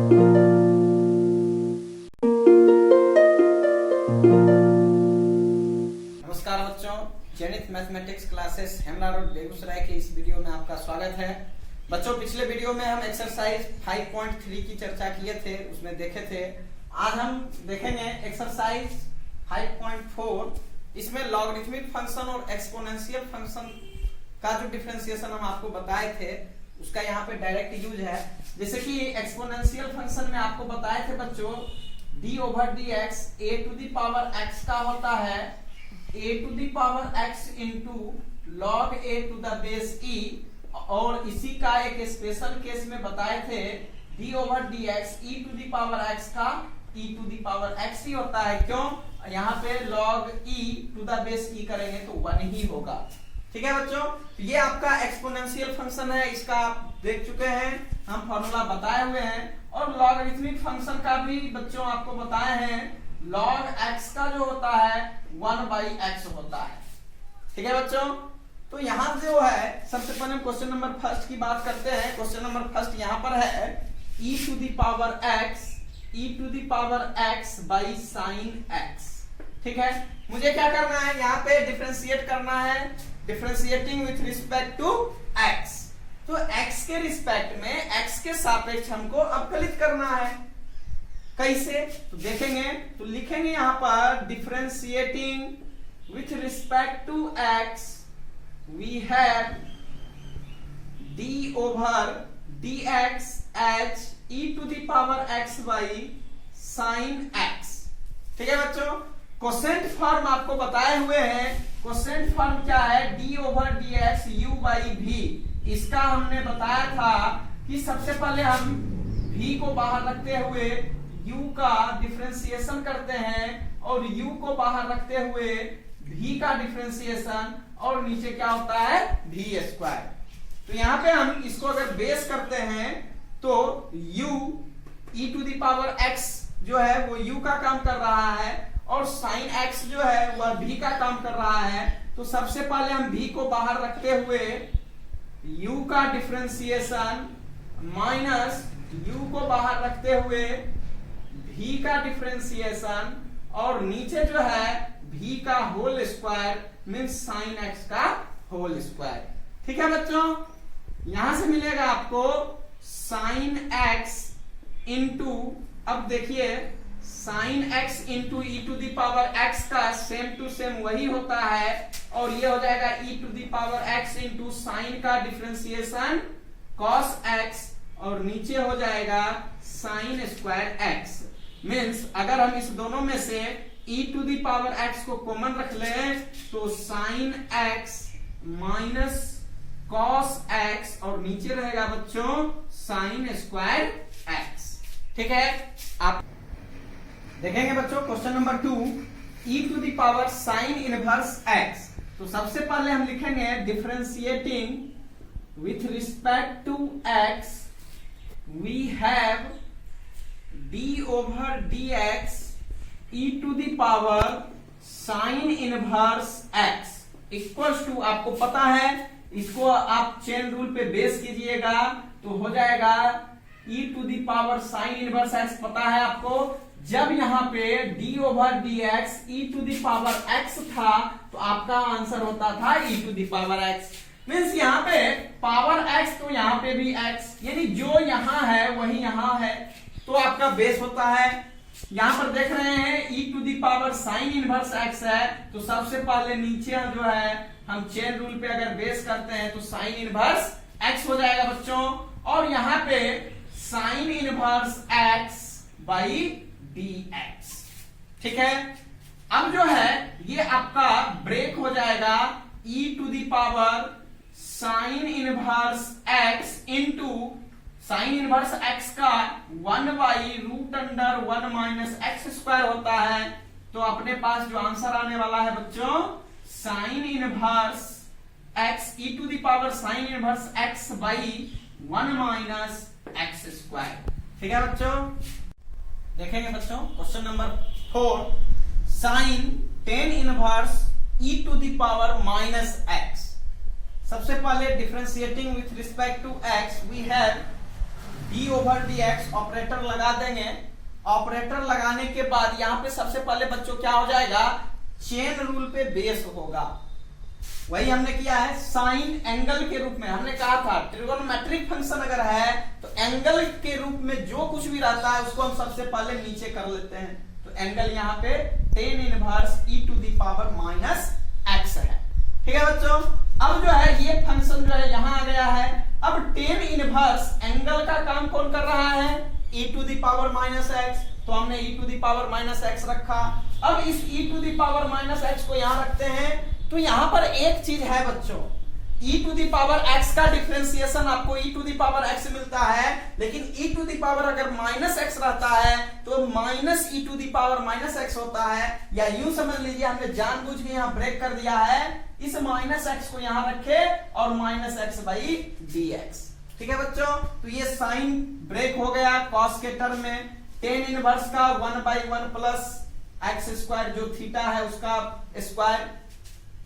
नमस्कार बच्चों, zenith mathematics classes Hemla road Begusarai के इस वीडियो में आपका स्वागत है। बच्चों, पिछले वीडियो में हम एक्सरसाइज 5.3 की चर्चा किए थे, उसमें देखे थे। आज हम देखेंगे एक्सरसाइज 5.4। इसमें लॉगरिथमिक फंक्शन और एक्सपोनेंशियल फंक्शन का जो डिफरेंशिएशन हम आपको बताए थे उसका यहाँ पे डायरेक्ट यूज है। जैसे कि एक्सपोनेंशियल फंक्शन में आपको बताए थे बच्चों, d over dx a to the power x का होता है a to the power x into log a to the base e, और इसी का एक स्पेशल केस में बताए थे d over dx e to the power x का e to the power x ही होता है। क्यों? यहाँ पे log e to the base e करेंगे तो 1 ही होगा। ठीक है बच्चों, तो ये आपका एक्सपोनेंशियल फंक्शन है, इसका आप देख चुके हैं, हम फॉर्मूला बताए हुए हैं। और लॉगरिथमिक फंक्शन का भी बच्चों आपको बताए हैं, log x का जो होता है 1/x होता है। ठीक है बच्चों, तो यहाँ जो है सबसे पहले क्वेश्चन नंबर फर्स्ट की बात करते हैं। क्वेश्चन नंबर फर्स्ट यहाँ पर है e to the power x by sine x। ठीक है, मुझे क्या करना है, यहाँ पे डिफरेंशिएट करना है, differentiating with respect to x। तो x के रिस्पेक्ट में x के सापेक्ष हमको अवकलित करना है। कैसे? तो देखेंगे, तो लिखेंगे यहाँ पर differentiating with respect to x we have d over dx H e to the power x by sine x। ठीक है बच्चों, कोसेंट फॉर्म आपको बताए हुए हैं। कोसेंट फॉर्म क्या है? d over dx u by v। इसका हमने बताया था कि सबसे पहले हम v को बाहर रखते हुए u का डिफरेंशिएशन करते हैं, और u को बाहर रखते हुए v का डिफरेंशिएशन, और नीचे क्या होता है v स्क्वायर। तो यहाँ पे हम इसको अगर बेस करते हैं तो u e to the power x जो है वो u का काम कर रहा है, और साइन x जो है वह v का काम कर रहा है। तो सबसे पहले हम v को बाहर रखते हुए u का डिफरेंशिएशन माइनस u को बाहर रखते हुए v का डिफरेंशिएशन, और नीचे जो है v का whole square means sine x का होल स्क्वायर। ठीक है बच्चों, यहां से मिलेगा आपको साइन x इंटू, अब देखिए sine x into e to the power x का सेम टू सेम वही होता है, और ये हो जाएगा e to the power x into sine का डिफरेंशिएशन cos x, और नीचे हो जाएगा साइन स्क्वायर x। मीन्स अगर हम इस दोनों में से e to the power x को कॉमन रख लें तो sine x minus cos x, और नीचे रहेगा बच्चों साइन स्क्वायर x। ठीक है, आप देखेंगे बच्चों question number 2, e to the power sine inverse x। तो सबसे पहले हम लिखेंगे differentiating with respect to x we have d over dx e to the power sine inverse x equals to, आपको पता है इसको आप चेन रूल पे बेस कीजिएगा तो हो जाएगा e to the power sine inverse x। पता है आपको, जब यहाँ पे d over dx e to the power x था तो आपका आंसर होता था e to the power x। Means यहाँ पे पावर x तो यहाँ पे भी x, यानी जो यहाँ है वही यहाँ है, तो आपका बेस होता है। यहाँ पर देख रहे हैं e to the power sine inverse x है, तो सबसे पहले नीचे जो है हम चेन रूल पे अगर बेस करते हैं तो साइन इनवर्स x हो जाएगा बच्चों, और यहाँ पे sign inverse x by dx। ठीक है, अब जो है ये आपका ब्रेक हो जाएगा e to the power sine inverse x into sine inverse x का 1 by root under 1 minus x square होता है। तो अपने पास जो आंसर आने वाला है बच्चों sine inverse x e to the power sine inverse x by 1 minus x square. ठीक है बच्चों, देखेंगे बच्चों question number 4, sine tan inverse e to the power minus x। सबसे पहले differentiating with respect to x we have d over d x operator लगा देंगे। Operator लगाने के बाद यहाँ पे सबसे पहले बच्चों क्या हो जाएगा, चेन रूल पे बेस होगा। वही हमने किया है साइन एंगल के रूप में। हमने कहा था ट्रिगोनोमेट्रिक फंक्शन अगर है तो एंगल के रूप में जो कुछ भी रहता है उसको हम सबसे पहले नीचे कर लेते हैं। तो एंगल यहाँ पे tan inverse e to the power minus x है। ठीक है बच्चों, अब जो है ये फंक्शन जो है यहाँ आ गया है। अब tan इनवर्स एंगल का काम कौन कर रहा है, e to the power minus x, तो हमने e to the power minus x रखा। अब इस e to the power minus x को यहाँ रखते हैं। तो यहाँ पर एक चीज है बच्चों, e to the power x का डिफरेंशिएशन आपको e to the power x मिलता है, लेकिन e टू द पावर अगर माइनस x रहता है तो minus e to the power minus x होता है। या यूं समझ लीजिए हमने जानबूझ के यहाँ ब्रेक कर दिया है, इस माइनस x को यहाँ रखे और माइनस x बाई dx। ठीक है बच्चों, तो ये साइन ब्रेक हो गया कॉस के टर्म में। tan इनवर्स का 1/1 प्लस एक्स स्क्वायर जो थीटा है उसका square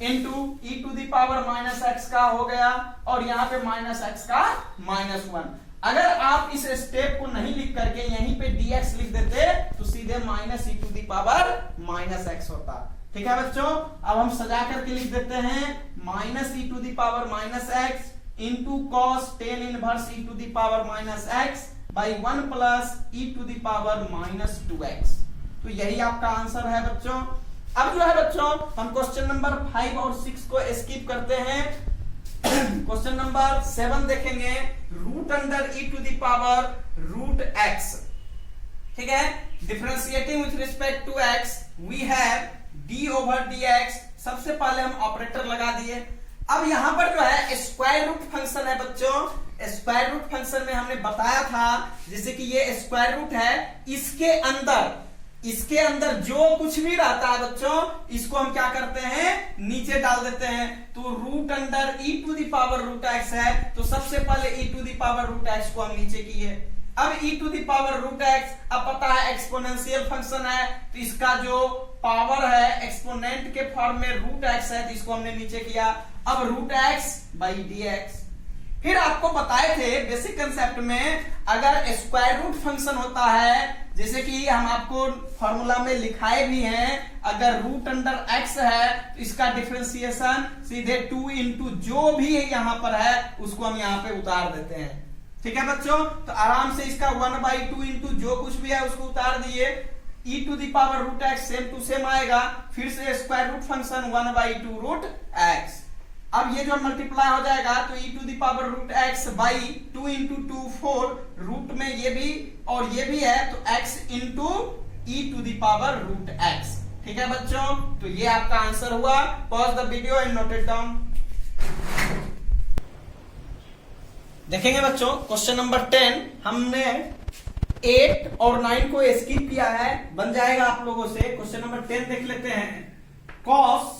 into e to the power minus x का हो गया, और यहाँ पे माइनस x का -1। अगर आप इस स्टेप को नहीं लिख करके यहीं पे dx लिख देते तो सीधे minus e to the power minus x होता। ठीक है बच्चों, अब हम सजा करके लिख देते हैं minus e to the power minus x into cos tan inverse e to the power minus x by 1 plus e to the power minus 2x। तो यही आपका आंसर है बच्चों। अब जो है बच्चों हम क्वेश्चन नंबर 5 और 6 को स्किप करते हैं। क्वेश्चन नंबर 7 देखेंगे, root under e to the power root x। ठीक है, differentiating with respect to x we have d over dx। सबसे पहले हम ऑपरेटर लगा दिए। अब यहां पर जो है स्क्वायर रूट फंक्शन है बच्चों। स्क्वायर रूट फंक्शन में हमने बताया था जैसे कि ये स्क्वायर रूट है, इसके अंदर जो कुछ भी रहता है बच्चों इसको हम क्या करते हैं, नीचे डाल देते हैं। तो root under e to the power root x है, तो सबसे पहले e to the power root x को हम नीचे किए। अब e to the power root x, अब पता है एक्सपोनेंशियल फंक्शन है तो इसका जो पावर है एक्सपोनेंट के फॉर्म में रूट x है, तो इसको हमने नीचे किया। अब रूट x बाई dx। फिर आपको बताए थे बेसिक कंसेप्ट में, अगर स्क्वायर रूट फंक्शन होता है जैसे कि हम आपको फॉर्मूला में लिखाए भी हैं, अगर रूट अंडर x है तो इसका डिफरेंशिएशन सीधे 2 इंटू जो भी यहाँ पर है उसको हम यहाँ पे उतार देते हैं। ठीक है बच्चों, तो आराम से इसका 1/2 इंटू जो कुछ भी है उसको उतार दिए। e to the power root x same to same आएगा, फिर से square root function 1/2 root x। अब ये जो मल्टीप्लाई हो जाएगा तो e to the power root x by 2 into 2 4, root में ये भी और ये भी है तो x into e to the power root x। ठीक है बच्चों, तो ये आपका आंसर हुआ। Pause the video and note it down. देखेंगे बच्चों क्वेश्चन नंबर 10, हमने 8 और 9 को स्किप किया है, बन जाएगा आप लोगों से। क्वेश्चन नंबर 10 देख लेते हैं। cos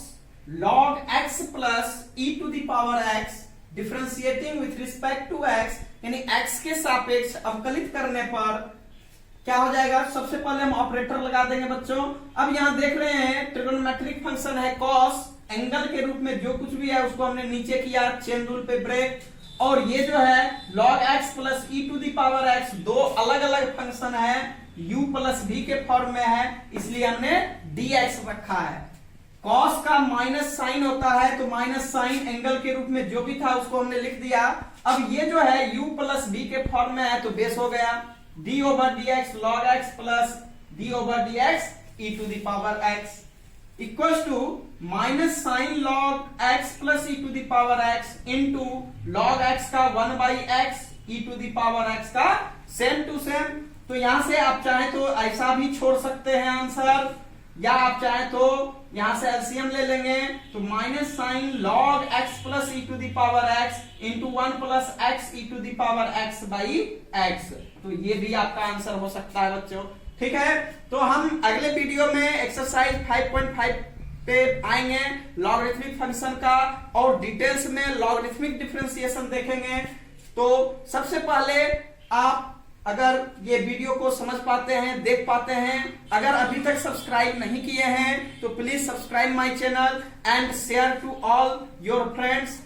log x plus e to the power x differentiating with respect to x, यानी x के सापेक्ष अवकलित करने पर क्या हो जाएगा, सबसे पहले हम ऑपरेटर लगा देंगे बच्चों। अब यहां देख रहे हैं ट्रिगोनोमेट्रिक फंक्शन है cos, एंगल के रूप में जो कुछ भी है उसको हमने नीचे किया, चेन रूल पे ब्रेक। और ये जो है log x plus e to the power x, दो अलग अलग फंक्शन है, u प्लस v के फॉर्म में है, इसलिए हमने dx रखा है। cos का माइनस साइन होता है तो माइनस साइन एंगल के रूप में जो भी था उसको हमने लिख दिया। अब ये जो है u प्लस v के फॉर्म में है तो बेस हो गया d over dx log x plus d over dx e to the power x equals to minus sine log x plus e to the power x into log x का 1/x e to the power x का same to same. तो यहां से आप चाहे तो ऐसा भी छोड़ सकते हैं आंसर, या आप चाहे तो यहां से एलसीएम ले लेंगे तो minus sine log x plus e to the power x into 1 plus x e to the power x by x। तो ये भी आपका आंसर हो सकता है बच्चों। ठीक है, तो हम अगले वीडियो में एक्सरसाइज 5.5 पे आएंगे, लॉगरिथमिक फंक्शन का और डिटेल्स में लॉगरिथमिक डिफरेंशिएशन देखेंगे। तो सबसे पहले आप अगर ये वीडियो को समझ पाते हैं, देख पाते हैं, अगर अभी तक सब्सक्राइब नहीं किए हैं तो please subscribe my channel and share to all your friends.